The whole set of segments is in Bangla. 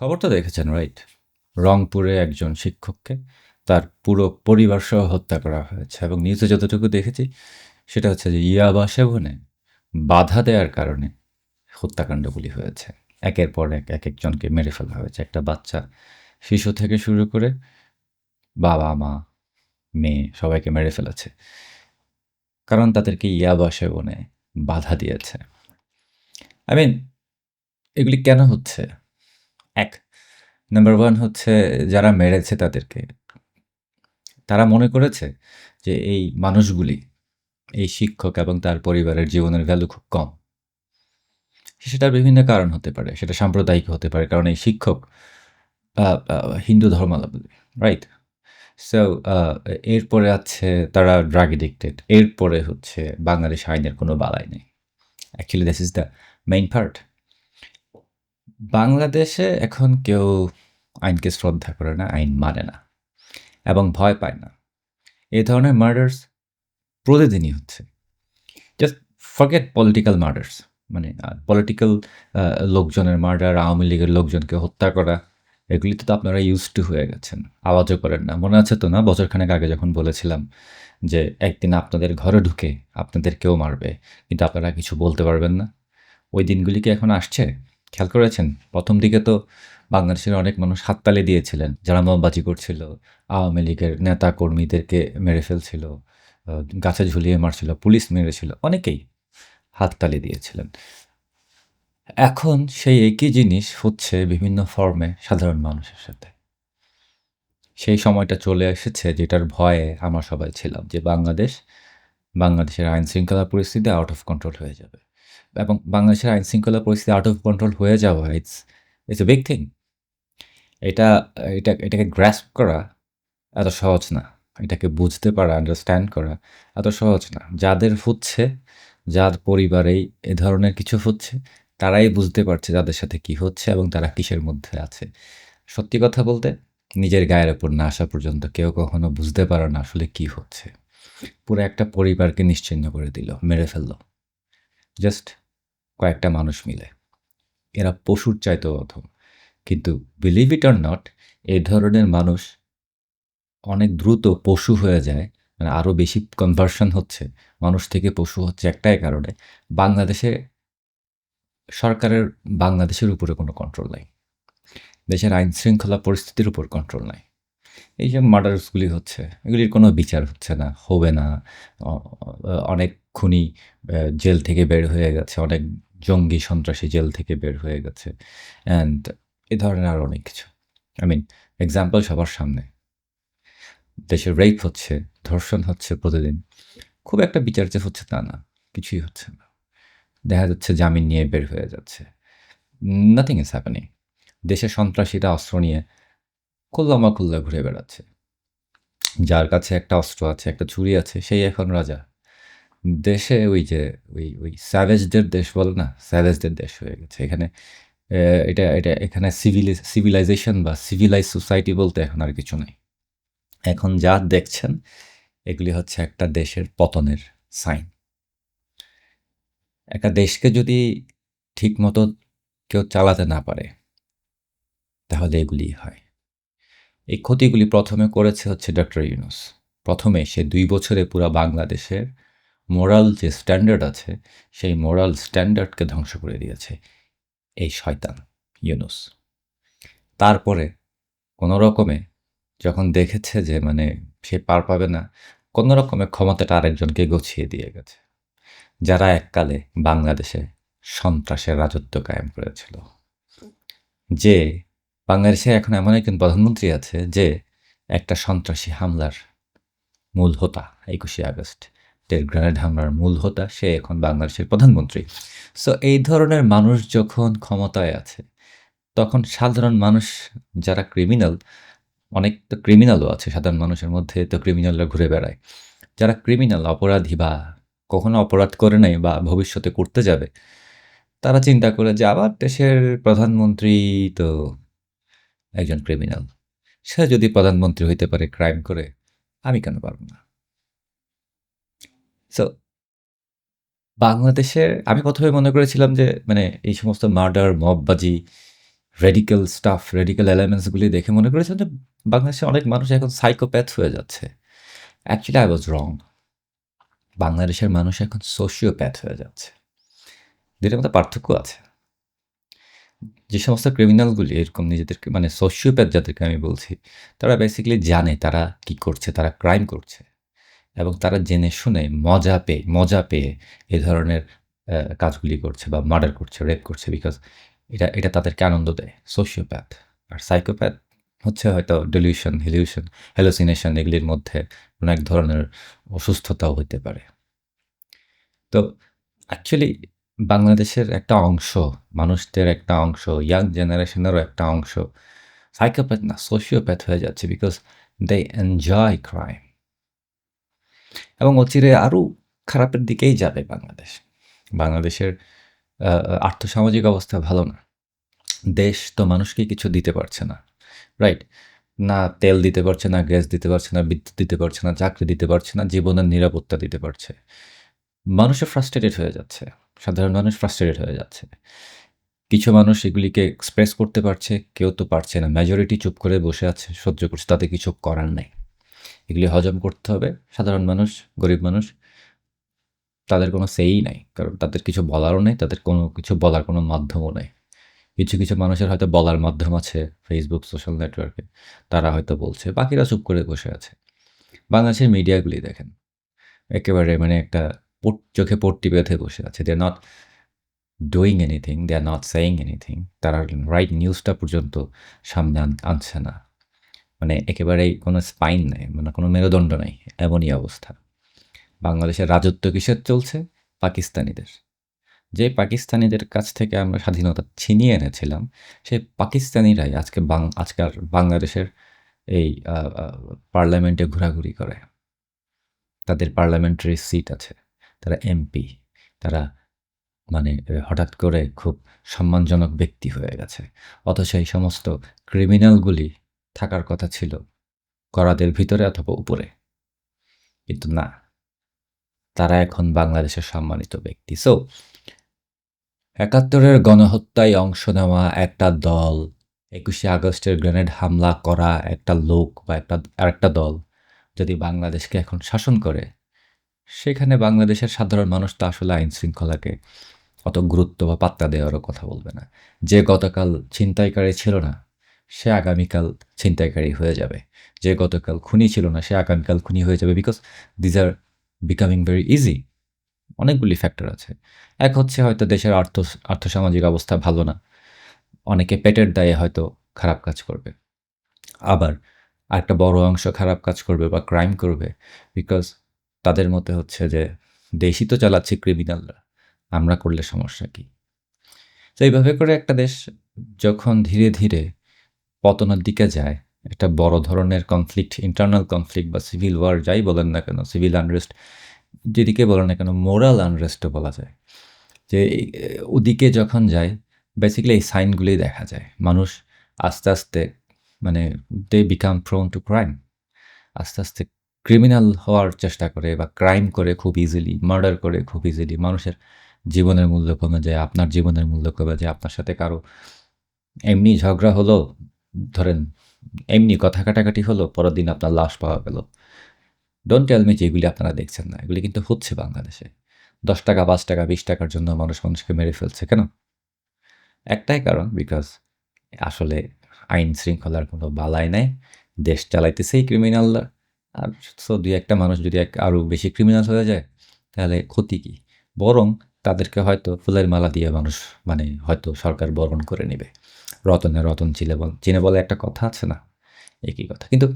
খবরটা দেখেছেন, রাইট? রংপুরে একজন শিক্ষককে তার পুরো পরিবার সহ হত্যা করা হয়েছে এবং নিউজে যতটুকু দেখেছি সেটা হচ্ছে যে ইয়াবা সেবনে বাধা দেওয়ার কারণে হত্যাকাণ্ডগুলি হয়েছে। একের পর এক একজনকে মেরে ফেলা হয়েছে। একটা বাচ্চা শিশু থেকে শুরু করে বাবা মা মেয়ে সবাইকে মেরে ফেলেছে, কারণ তাদেরকে ইয়াবা সেবনে বাধা দিয়েছে। আই মিন, এগুলি কেন হচ্ছে? এক, নাম্বার ওয়ান হচ্ছে যারা মেরেছে তাদেরকে, তারা মনে করেছে যে এই মানুষগুলি, এই শিক্ষক এবং তার পরিবারের জীবনের ভ্যালু খুব কম। সেটার বিভিন্ন কারণ হতে পারে, সেটা সাম্প্রদায়িক হতে পারে, কারণ এই শিক্ষক হিন্দু ধর্মাবলম্বী, রাইট? সো এরপরে আছে তারা ড্রাগ এডিক্টেড, এরপরে হচ্ছে বাংলাদেশ আইনের কোনো বালাই নেই। Actually this is the main part. বাংলাদেশে এখন কেউ আইনকে শ্রদ্ধা করে না, আইন মানে না এবং ভয় পায় না। এই ধরনের মার্ডার্স প্রতিদিনই হচ্ছে। জাস্ট ফরগেট পলিটিক্যাল মার্ডার্স, মানে পলিটিক্যাল লোকজনের মার্ডার, আওয়ামী লীগের লোকজনকে হত্যা করা, এগুলিতে তো আপনারা ইউজ টু হয়ে গেছেন, আওয়াজও করেন না। মনে আছে তো না, বছরখানেক আগে যখন বলেছিলাম যে একদিন আপনাদের ঘরে ঢুকে আপনাদের কেউ মারবে, কিন্তু আপনারা কিছু বলতে পারবেন না? ওই দিনগুলি কি এখন আসছে? খেয়াল করেছেন? প্রথম দিকে তো বাংলাদেশের অনেক মানুষ হাততালি দিয়েছিলেন, যারা মোমবাজি করছিল, আওয়ামী লীগের নেতা কর্মীদেরকে মেরে ফেলছিল, গাছে ঝুলিয়ে মারছিল, পুলিশ মেরেছিল, অনেকেই হাততালি দিয়েছিলেন। এখন সেই একই জিনিস হচ্ছে বিভিন্ন ফর্মে সাধারণ মানুষের সাথে। সেই সময়টা চলে এসেছে যেটার ভয়ে আমরা সবাই ছিলাম, যে বাংলাদেশের আইন শৃঙ্খলা পরিস্থিতি আউট অফ কন্ট্রোল হয়ে যাবে। এবং বাংলাদেশের আইন শৃঙ্খলা পরিস্থিতি আউট অফ কন্ট্রোল হয়ে যাওয়া, ইটস এ বিগ থিং। এটা এটাকে গ্রাস্প করা এত সহজ না। এটাকে বুঝতে পারা, আন্ডারস্ট্যান্ড করা এত সহজ না। যাদের হচ্ছে, যার পরিবারেই এ ধরনের কিছু হচ্ছে, তারাই বুঝতে পারছে তাদের সাথে কি হচ্ছে এবং তারা কিসের মধ্যে আছে। সত্যি কথা বলতে, নিজের গায়ের ওপর না আসা পর্যন্ত কেউ কখনো বুঝতে পারে না আসলে কি হচ্ছে। পুরো একটা পরিবারকে নিশ্চিহ্ন করে দিল, মেরে ফেলল, জাস্ট কয়েকটা মানুষ মিলে। এরা পশুর চাইতেও অধম। কিন্তু বিলিভ ইট অর নট, এই ধরনের মানুষ অনেক দ্রুত পশু হয়ে যায়, মানে আরও বেশি কনভার্সন হচ্ছে, মানুষ থেকে পশু হচ্ছে একটাই কারণে, বাংলাদেশে সরকারের বাংলাদেশের উপরে কোনো কন্ট্রোল নাই। দেশের আইন শৃঙ্খলা পরিস্থিতির উপর কন্ট্রোল নাই। এই যে মার্ডার্সগুলি হচ্ছে, এগুলির কোনো বিচার হচ্ছে না, হবে না। অনেক খুনি জেল থেকে বের হয়ে গেছে, অনেক জঙ্গি সন্ত্রাসী জেল থেকে বের হয়ে গেছে, অ্যান্ড এ ধরনের আরও অনেক কিছু। আই মিন, এক্সাম্পল সবার সামনে। দেশে রেপ হচ্ছে, ধর্ষণ হচ্ছে প্রতিদিন। খুব একটা বিচার যে হচ্ছে তা না, কিছুই হচ্ছে না। দেখা যাচ্ছে জামিন নিয়ে বের হয়ে যাচ্ছে। Nothing is happening. দেশে সন্ত্রাসীরা অস্ত্র নিয়ে খুল্লা ঘুরে বেড়াচ্ছে। যার কাছে একটা অস্ত্র আছে, একটা ছুরি আছে, সেই এখন রাজা। দেশে ওই যে ওই স্যাভেজদের দেশ বলে না, স্যাভেজদের দেশ হয়ে গেছে এখানে। এখানে সিভিলাইজেশন বা সিভিলাইজ সোসাইটি বলতে এখন আর কিছু নেই। এখন যা দেখছেন এগুলি হচ্ছে একটা দেশের পতনের সাইন। একটা দেশকে যদি ঠিকমতো কেউ চালাতে না পারে, তাহলে এগুলিই হয়। এই ক্ষতিগুলি প্রথমে করেছে হচ্ছে ডক্টর ইউনূস। প্রথমে সে ২ বছরে পুরা বাংলাদেশের মোরাল যে স্ট্যান্ডার্ড আছে, সেই মোরাল স্ট্যান্ডার্ডকে ধ্বংস করে দিয়েছে এই শয়তান ইউনূস। তারপরে কোনো রকমে যখন দেখেছে যে মানে সে পার পাবে না, কোনো রকমে ক্ষমতাটা আরেকজনকে গছিয়ে দিয়ে গেছে, যারা এককালে বাংলাদেশে সন্ত্রাসের রাজত্ব কায়েম করেছিল। যে বাংলাদেশে এখন এমন একজন প্রধানমন্ত্রী আছে যে একটা সন্ত্রাসী হামলার মূল হোতা, ২১শে আগস্টের গ্রেনেড হামলার মূল হোতা, সে এখন বাংলাদেশের প্রধানমন্ত্রী। সো এই ধরনের মানুষ যখন ক্ষমতায় আছে, তখন সাধারণ মানুষ যারা ক্রিমিনাল, অনেক তো ক্রিমিনালও আছে সাধারণ মানুষের মধ্যে, তো ক্রিমিনালরা ঘুরে বেড়ায়। যারা ক্রিমিনাল, অপরাধী বা কখনো অপরাধ করে নাই বা ভবিষ্যতে করতে যাবে, তারা চিন্তা করে যে আবার দেশের প্রধানমন্ত্রী তো একজন ক্রিমিনাল। সে যদি প্রধানমন্ত্রী হইতে পারে ক্রাইম করে, আমি কেন পারব না? সো বাংলাদেশে আমি প্রথমে মনে করেছিলাম যে মানে এই সমস্ত মার্ডার, মববাজি রেডিক্যাল স্টাফ, রেডিক্যাল এলিমেন্টসগুলি দেখে মনে করেছেন যে বাংলাদেশে অনেক মানুষ এখন সাইকোপ্যাথ হয়ে যাচ্ছে। অ্যাকচুয়ালি আই ওয়াজ রং। বাংলাদেশের মানুষ এখন সোশিওপ্যাথ হয়ে যাচ্ছে। দুইটার মধ্যে পার্থক্য আছে। যে সমস্ত ক্রিমিনালগুলি এরকম নিজেদেরকে মানে সোশিওপ্যাথ যাদেরকে আমি বলছি, তারা বেসিক্যালি জানে তারা কি করছে, তারা ক্রাইম করছে এবং তারা জেনে শুনে মজা পেয়ে এ ধরনের কাজগুলি করছে বা মার্ডার করছে, রেপ করছে বিকজ এটা তাদেরকে আনন্দ দেয়। সোশিওপ্যাথ। আর সাইকোপ্যাথ হচ্ছে হয়তো ডেলিউশন, হ্যালুসিনেশন এগুলির মধ্যে কোনো এক ধরনের অসুস্থতাও হতে পারে। তো অ্যাকচুয়ালি বাংলাদেশের একটা অংশ, মানুষদের একটা অংশ, ইয়াং জেনারেশনেরও একটা অংশ সাইকোপ্যাথ না সোশিওপ্যাথ হয়ে যাচ্ছে বিকজ দে এনজয় ক্রাইম। এবং অচিরে আরও খারাপের দিকেই যাবে বাংলাদেশ। বাংলাদেশের আর্থসামাজিক অবস্থা ভালো না। দেশ তো মানুষকে কিছু দিতে পারছে না, রাইট? না তেল দিতে পারছে না, গ্যাস দিতে পারছে না, বিদ্যুৎ দিতে পারছে না, চাকরি দিতে পারছে না, জীবনের নিরাপত্তা দিতে পারছে। মানুষে ফ্রাস্ট্রেটেড হয়ে যাচ্ছে। সাধারণ মানুষ ফ্রাস্ট্রেটেড হয়ে যাচ্ছে। কিছু মানুষ এগুলিকে এক্সপ্রেস করতে পারছে, কেউ তো পারছে না। মেজরিটি চুপ করে বসে আছে, সহ্য করছে, তাতে কিছু করার নেই। এগুলি হজম করতে হবে। সাধারণ মানুষ, গরিব মানুষ তাদের কোনো সেইই নাই। কারণ তাদের কিছু বলারও নেই, তাদের কোনো কিছু বলার কোনো মাধ্যমও নেই। কিছু মানুষের হয়তো বলার মাধ্যম আছে ফেসবুক, সোশ্যাল নেটওয়ার্কে। তারা হয়তো বলছে, বাকিরা চুপ করে বসে আছে। বাংলাদেশের মিডিয়াগুলি দেখেন। একেবারে মানে একটা চোখে পট্টি বেঁধে বসে আছে। They are not doing anything, they are not saying anything. তারা রাইট নিউজটা পর্যন্ত সামনে আনছে না। মানে একেবারেই কোনো স্পাইন নেই, মানে কোনো মেরুদণ্ড নেই, এমনই অবস্থা। বাংলাদেশের রাজত্ব কিসের চলছে? পাকিস্তানিদের। যে পাকিস্তানিদের কাছ থেকে আমরা স্বাধীনতা ছিনিয়ে এনেছিলাম, সেই পাকিস্তানিরাই আজকাল বাংলাদেশের এই পার্লামেন্টে ঘোরাঘুরি করে। তাদের পার্লামেন্টারি সিট আছে। তারা এমপি। তারা মানে হঠাৎ করে খুব সম্মানজনক ব্যক্তি হয়ে গেছে। অথচ এই সমস্ত ক্রিমিনালগুলি থাকার কথা ছিল করাদের ভিতরে অথবা উপরে। কিন্তু না, তারা এখন বাংলাদেশের সম্মানিত ব্যক্তি। সো ৭১-এর গণহত্যায় অংশ নেওয়া একটা দল, ২১শে আগস্টের গ্রেনেড হামলা করা একটা লোক বা আরেকটা দল যদি বাংলাদেশকে এখন শাসন করে, সেখানে বাংলাদেশের সাধারণ মানুষ তো আসলে আইন শৃঙ্খলাকে অত গুরুত্ব বা পাত্তা দেওয়ারও কথা বলবে না। যে গতকাল ছিনতাইকারী ছিল না, সে আগামীকাল ছিনতাইকারী হয়ে যাবে। যে গতকাল খুনি ছিল না, সে আগামীকাল খুনি হয়ে যাবে because these are becoming very easy. অনেকগুলি ফ্যাক্টর আছে। এক হচ্ছে হয়তো দেশের আর্থসামাজিক অবস্থা ভালো না। অনেকে পেটের দায়ে হয়তো খারাপ কাজ করবে। আবার আরেকটা বড় অংশ খারাপ কাজ করবে বা ক্রাইম করবে বিকজ তাদের মতে হচ্ছে যে দেশই তো চালাচ্ছে ক্রিমিনালরা, আমরা করলে সমস্যা কী? তো এইভাবে করে একটা দেশ যখন ধীরে ধীরে পতনের দিকে যায়, একটা বড় ধরনের কনফ্লিক্ট, ইন্টারনাল কনফ্লিক্ট বা সিভিল ওয়ার যাই বলেন না কেন, সিভিল আনরেস্ট যেদিকে বলেন না কেন, মোরাল আনরেস্টও বলা যায়। যে ওদিকে যখন যায় বেসিক্যালি এই সাইনগুলি দেখা যায়। মানুষ আস্তে আস্তে মানে they become prone to crime. আস্তে আস্তে ক্রিমিনাল হওয়ার চেষ্টা করে বা ক্রাইম করে খুব ইজিলি, মার্ডার করে খুব ইজিলি। মানুষের জীবনের মূল্য কমে যায়, আপনার জীবনের মূল্য কমে যায়। আপনার সাথে কারো এমনি ঝগড়া হলো, ধরেন এমনি কথা কাটাকাটি হলো, পরের দিন আপনার লাশ পাওয়া গেল। ডোন্ট টেল মি যে এগুলি আপনারা দেখছেন না। এগুলি কিন্তু হচ্ছে বাংলাদেশে। ১০ টাকা, 5 টাকা, 20 টাকার জন্য মানুষকে মেরে ফেলছে। কেন? একটাই কারণ বিকজ আসলে আইন শৃঙ্খলার কোনো বালাই নাই। দেশ চালাইতেছে এই ক্রিমিনালরা। আর সো ২-১ টা মানুষ যদি আরও বেশি ক্রিমিনাল হয়ে যায়, তাহলে ক্ষতি কী? বরং তাদেরকে হয়তো ফুলের মালা দিয়ে মানুষ মানে হয়তো সরকার বরণ করে নেবে। রতনে রতন চিনে বলে একটা কথা আছে না? একই কথা। কিন্তু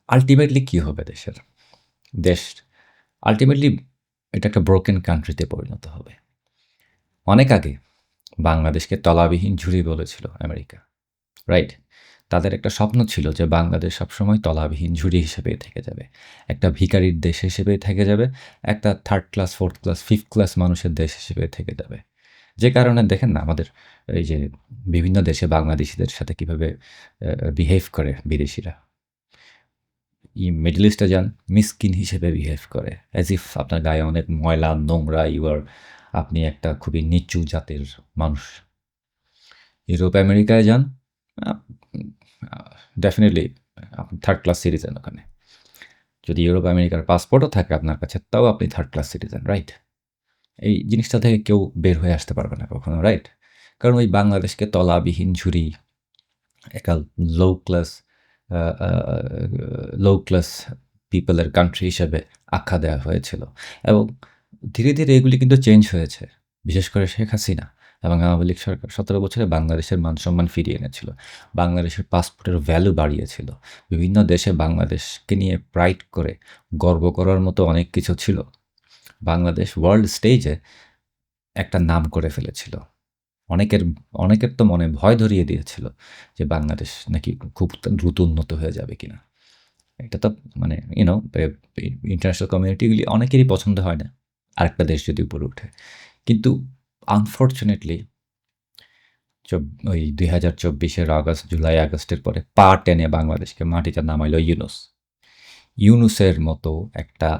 আল্টিমেটলি কী হবে দেশের? দেশ আল্টিমেটলি এটা একটা ব্রোকেন কান্ট্রিতে পরিণত হবে। অনেক আগে বাংলাদেশকে তলাবিহীন ঝুড়ি বলেছিল আমেরিকা, রাইট? তাদের একটা স্বপ্ন ছিল যে বাংলাদেশ সবসময় তলাবিহীন ঝুড়ি হিসেবেই থেকে যাবে। একটা ভিখারির দেশ হিসেবেই থেকে যাবে। একটা 3rd class, 4th class, 5th class মানুষের দেশ হিসেবে থেকে যাবে। যে কারণে দেখেন না আমাদের এই যে বিভিন্ন দেশে বাংলাদেশিদের সাথে কীভাবে বিহেভ করে বিদেশিরা। মিডল ইস্টে যান, মিসকিন হিসেবে বিহেভ করে। অ্যাজ ইফ আপনার গায়ে অনেক ময়লা, নোংরা, আপনি একটা খুবই নিচু জাতের মানুষ। ইউরোপ আমেরিকায় যান, ডেফিনেটলি আপনি থার্ড ক্লাস সিটিজেন ওখানে। যদি ইউরোপ আমেরিকার পাসপোর্টও থাকে আপনার কাছে, তাও আপনি থার্ড ক্লাস সিটিজেন, রাইট? এই জিনিসটা থেকে কেউ বের হয়ে আসতে পারবে না কখনো, রাইট? কারণ ওই বাংলাদেশকে তলাবিহীন ঝুড়ি, একটা লো ক্লাস লো ক্লাস পিপলের কান্ট্রি হিসেবে আখ্যা দেওয়া হয়েছিল। এবং ধীরে ধীরে এগুলি কিন্তু চেঞ্জ হয়েছে, বিশেষ করে শেখ হাসিনা এবং আওয়ামী লীগ সরকার 17 বছরে বাংলাদেশের মান সম্মান ফিরিয়ে এনেছিল, বাংলাদেশের পাসপোর্টের ভ্যালু বাড়িয়েছিল, বিভিন্ন দেশে বাংলাদেশকে নিয়ে প্রাইড করে গর্ব করার মতো অনেক কিছু ছিল। বাংলাদেশ ওয়ার্ল্ড স্টেজে একটা নাম করে ফেলেছিল। অনেকের অনেকের তো মনে ভয় ধরিয়ে দিয়েছিল যে বাংলাদেশ নাকি খুব দ্রুত উন্নত হয়ে যাবে কিনা। এটা তো মানে ইন্টারন্যাশনাল কমিউনিটিগুলি অনেকেরই পছন্দ হয় না আরেকটা দেশ যদি উপরে উঠে। কিন্তু আনফর্চুনেটলি ওই 2024-এর আগস্ট, জুলাই আগস্টের পরে পা টেনে বাংলাদেশকে মাটিতে নামাইল ইউনুস। ইউনুসের মতো একটা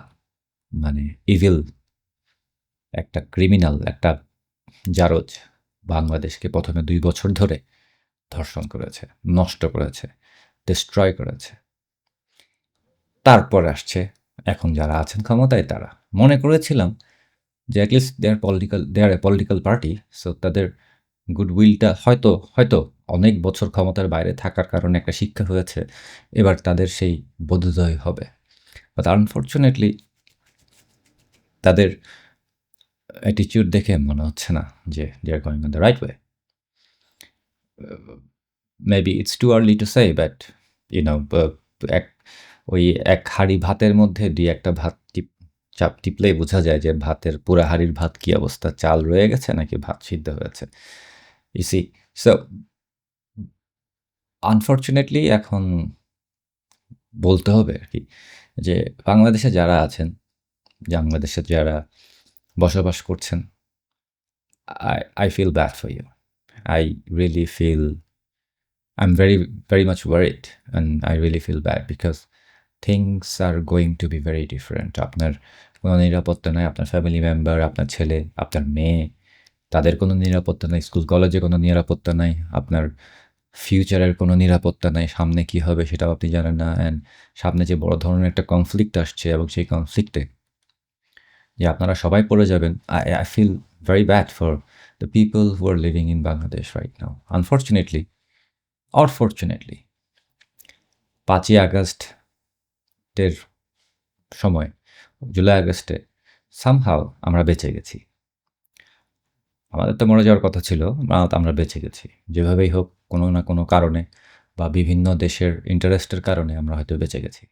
মানে ইভিল, একটা ক্রিমিনাল, একটা জারজ বাংলাদেশকে প্রথমে 2 বছর ধরে ধর্ষণ করেছে, নষ্ট করেছে, ডিস্ট্রয় করেছে। তারপর আসছে এখন যারা আছেন ক্ষমতায় তারা। মনে করেছিলাম যে at least they are a political party, so তাদের গুডউইলটা হয়তো হয়তো অনেক বছর ক্ষমতার বাইরে থাকার কারণে একটা শিক্ষা হয়েছে, এবার তাদের সেই বোধোদয় হবে। বাট আনফর্চুনেটলি তাদের অ্যাটিটিউড দেখে মনে হচ্ছে না যে they are going on the right way. Maybe it's too early to say, but এক ওই এক হাঁড়ি ভাতের মধ্যে দুই একটা ভাত চাপ টিপলেই বোঝা যায় যে ভাতের পুরা হাঁড়ির ভাত কি অবস্থা, চাল রয়ে গেছে নাকি ভাত সিদ্ধ হয়েছে। ইসি সো আনফর্চুনেটলি এখন বলতে হবে আর কি যে বাংলাদেশে যারা আছেন, বাংলাদেশে যারা বসবাস করছেন, I feel bad for you. I really feel I'm very much worried and I really feel bad because things are going to be very different. আপনার কোনো নিরাপত্তা নাই, আপনার ফ্যামিলি মেম্বার, আপনার ছেলে, আপনার মেয়ে, তাদের কোনো নিরাপত্তা নাই, স্কুল কলেজে কোনো নিরাপত্তা নাই, আপনার ফিউচারের কোনো নিরাপত্তা নাই, সামনে কী হবে সেটাও আপনি জানেন না। অ্যান্ড সামনে যে বড় ধরনের একটা কনফ্লিক্ট আসছে এবং সেই কনফ্লিক্টে যে আপনারা সবাই পড়ে যাবেন, I feel very bad for the people who are living in Bangladesh right now. Unfortunately or fortunately, 5ই আগস্টের সময়, জুলাই আগস্টে সামহাও আমরা বেঁচে গেছি। আমাদের তো মরে যাওয়ার কথা ছিল, আমরা বেঁচে গেছি। যেভাবেই হোক কোনো না কোনো কারণে বা বিভিন্ন দেশের ইন্টারেস্টের কারণে আমরা হয়তো বেঁচে গেছি।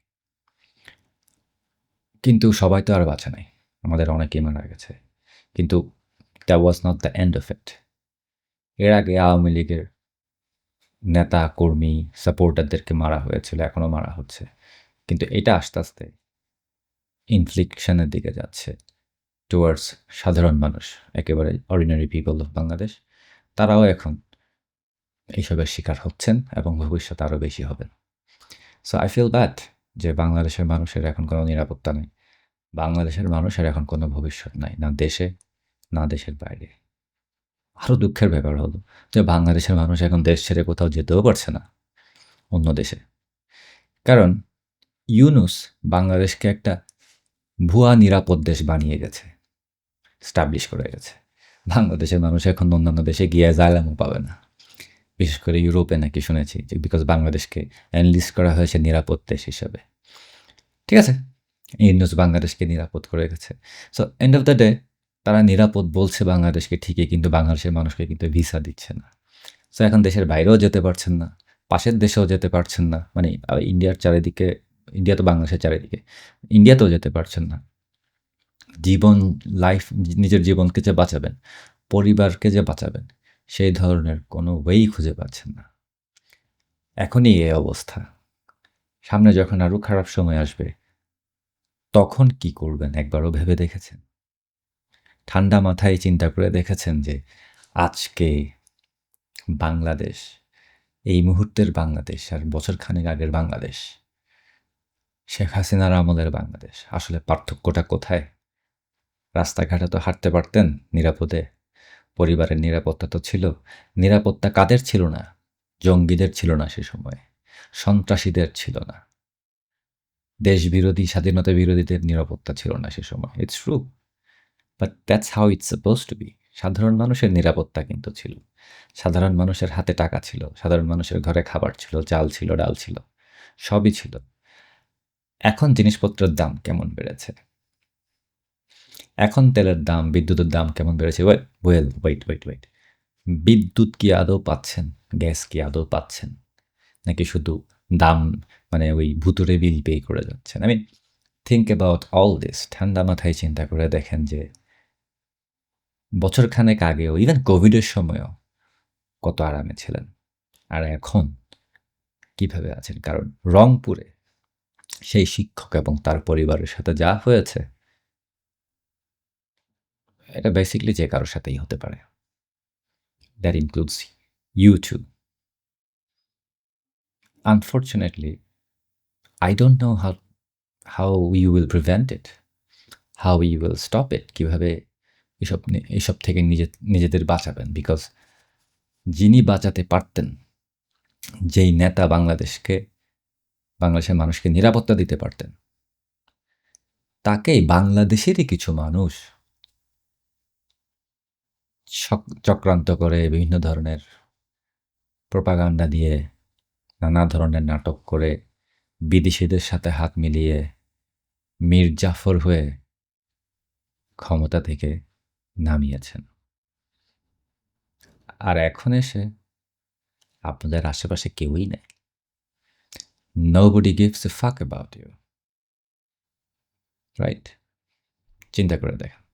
কিন্তু সবাই তো আর বাঁচে নাই, আমাদের অনেকেই মারা গেছে। কিন্তু that was not the end of it. এর আগে আওয়ামী লীগের নেতা, কর্মী, সাপোর্টারদেরকে মারা হয়েছিল, এখনও মারা হচ্ছে। কিন্তু এটা আস্তে আস্তে ইনফ্লিকশনের দিকে যাচ্ছে টুয়ার্ডস সাধারণ মানুষ, একেবারে অর্ডিনারি পিপল অফ বাংলাদেশ। তারাও এখন এইসবের শিকার হচ্ছেন এবং ভবিষ্যতে আরও বেশি হবেন। সো আই ফিল ব্যাড যে বাংলাদেশের মানুষের এখন কোনো নিরাপত্তা নেই, বাংলাদেশের মানুষের এখন কোনো ভবিষ্যৎ নাই, না দেশে না দেশের বাইরে। আরও দুঃখের ব্যাপার হলো যে বাংলাদেশের মানুষ এখন দেশ ছেড়ে কোথাও যেতেও পারছে না অন্য দেশে। কারণ ইউনুস বাংলাদেশকে একটা ভুয়া নিরাপদ দেশ বানিয়ে গেছে, স্টাবলিশ করে গেছে। বাংলাদেশের মানুষ এখন অন্যান্য দেশে গিয়ে জায়লামও পাবে না, বিশেষ করে ইউরোপে নাকি শুনেছি যে বিকজ বাংলাদেশকে অ্যানলিস্ট করা হয়েছে নিরাপদ দেশ হিসাবে। ঠিক আছে, ইউনুস বাংলাদেশকে নিরাপদ করে গেছে। So end of the day তারা নিরাপদ বলছে বাংলাদেশকে ঠিকই, কিন্তু বাংলাদেশের মানুষকে কিন্তু ভিসা দিচ্ছে না। সো এখন দেশের বাইরেও যেতে পারছেন না, পাশের দেশেও যেতে পারছেন না, মানে ইন্ডিয়ার চারিদিকে, ইন্ডিয়া তো বাংলাদেশের চারিদিকে, ইন্ডিয়াতেও যেতে পারছেন না। জীবন, লাইফ, নিজের জীবনকে যে বাঁচাবেন, পরিবারকে যে বাঁচাবেন, সেই ধরনের কোনো ওয়েই খুঁজে পাচ্ছেন না। এখনই এই অবস্থা, সামনে যখন আরও খারাপ সময় আসবে তখন কি করবেন একবারও ভেবে দেখেছেন? ঠান্ডা মাথায় চিন্তা করে দেখেছেন যে আজকে বাংলাদেশ, এই মুহূর্তের বাংলাদেশ আর বছরখানেক আগের বাংলাদেশ, শেখ হাসিনার আমলের বাংলাদেশ, আসলে পার্থক্যটা কোথায়? রাস্তাঘাটে তো হাঁটতে পারতেন নিরাপদে, পরিবারের নিরাপত্তা তো ছিল। নিরাপত্তা কাদের ছিল না? জঙ্গিদের ছিল না সে সময়ে। সন্ত্রাসীদের ছিল না। দেশবিরোধী, স্বাধীনতা বিরোধীদের নিরাপত্তা ছিল না সে সময়। It's true. But that's how it's supposed to be. সাধারণ মানুষের নিরাপত্তা কিন্তু ছিল। সাধারণ মানুষের হাতে টাকা ছিল। সাধারণ মানুষের ঘরে খাবার ছিল, চাল ছিল, ডাল ছিল। সবই ছিল। এখন জিনিসপত্রের দাম কেমন বেড়েছে? এখন তেলের দাম, বিদ্যুতের দাম কেমন বেড়েছে? ওয়েট। বিদ্যুৎ কি আদৌ পাচ্ছেন? গ্যাস কি আদৌ পাচ্ছেন? নাকি শুধু দাম মানে ওই ভুতুড়ে বিল পে করে যাচ্ছেন? I mean, think about all this. ঠান্ডা মাথায় চিন্তা করে দেখেন যে বছরখানেক আগেও ইভেন কোভিডের সময়ও কত আরামে ছিলেন। আর এখন কিভাবে আছেন? কারণ রংপুরে সেই শিক্ষক এবং তার পরিবারের সাথে যা হয়েছে, এটা বেসিক্যালি যে কারোর সাথেই হতে পারে। That includes you too. Unfortunately, I don't know how you will prevent it, how you will stop it, কিভাবে এসব থেকে নিজেদের বাঁচাবেন। বিকজ যিনি বাঁচাতে পারতেন, যেই নেতা বাংলাদেশের মানুষকে নিরাপত্তা দিতে পারতেন, তাকেই বাংলাদেশেরই কিছু মানুষ চক্রান্ত করে বিভিন্ন ধরনের প্রোপাগান্ডা দিয়ে, নানা ধরনের নাটক করে, বিদেশিদের সাথে হাত মিলিয়ে মীর জাফর হয়ে ক্ষমতা থেকে নামিয়েছেন। আর এখন এসে আপনাদের আশেপাশে কেউই নেই। Nobody gives a fuck about you. Right? চিন্তা করে দেখেন।